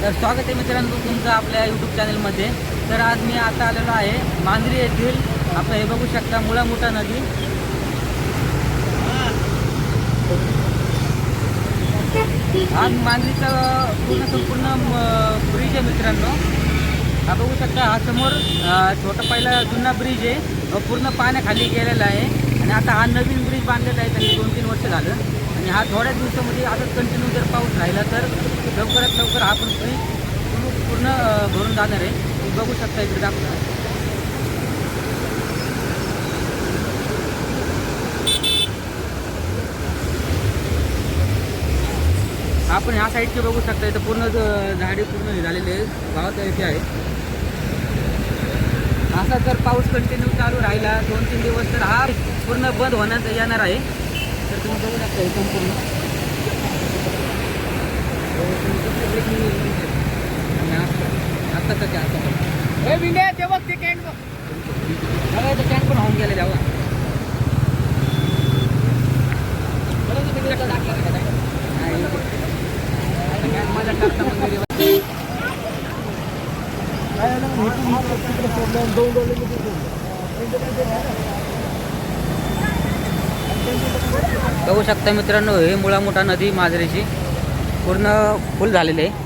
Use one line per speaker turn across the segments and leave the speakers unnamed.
तर स्वागत आहे मित्रांनो तुमचं आपल्या यूट्यूब चॅनलमध्ये। तर आज मी आता आलेलो आहे मांजरी येथील, आपण हे बघू शकता मुळा मोठा नदी। आज मांजरीचा संपूर्ण ब्रिज आहे मित्रांनो, हा बघू शकता। हा समोर छोटा पहिला जुना ब्रिज आहे, पूर्ण पाण्याखाली गेलेला आहे आणि आता हा नवीन ब्रिज बांधलेला आहे त्यांनी 2-3 वर्ष झालं आणि हा थोड्या दिवसामध्ये आता कंटिन्यू जर पाऊस राहिला तर लवकरात लवकर हा पण ब्रिज पूर्ण भरून जाणार आहे। तुम्ही बघू शकता इकडे दाखवा। आपण ह्या साईडचे बघू शकता, इथं पूर्ण झाडे पूर्ण झालेले आहे, गावात यायचे आहे। असा जर पाऊस कंटिन्यू चालू राहिला 2-3 दिवस तर हा पूर्ण बंद होण्यात येणार आहे। तर तुम्ही बघू शकता हे संपूर्ण आता हे विंड्या ते बघ, ते कॅन्ट बघ, बघा इथं कॅन्ट पण होऊन गेले तेव्हा माझ्या टाकता वगैरे बघू शकता मित्रांनो, हे मुळा मोठा नदी मांजरीची पूर्ण फुल झालेले आहे।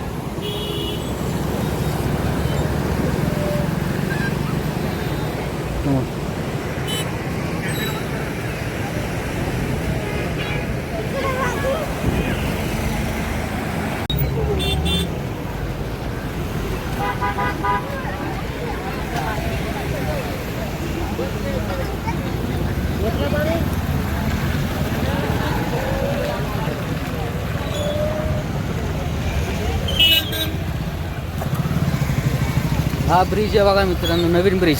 हा ब्रिज आहे बघा मित्रांनो, नवीन ब्रिज।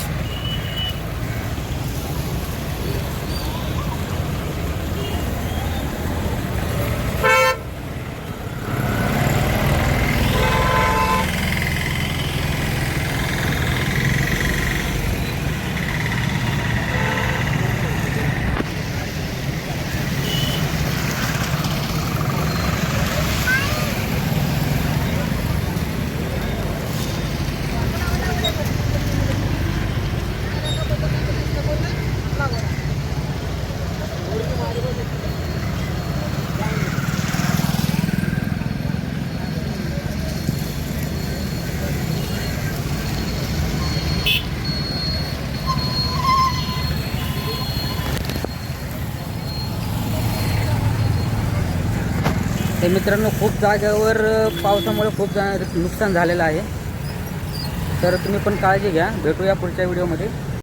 तर मित्रांनो, खूप जागेवर पावसामुळे खूप नुकसान झालेलं आहे। तर तुम्ही पण काळजी घ्या, भेटूया पुढच्या व्हिडिओमध्ये।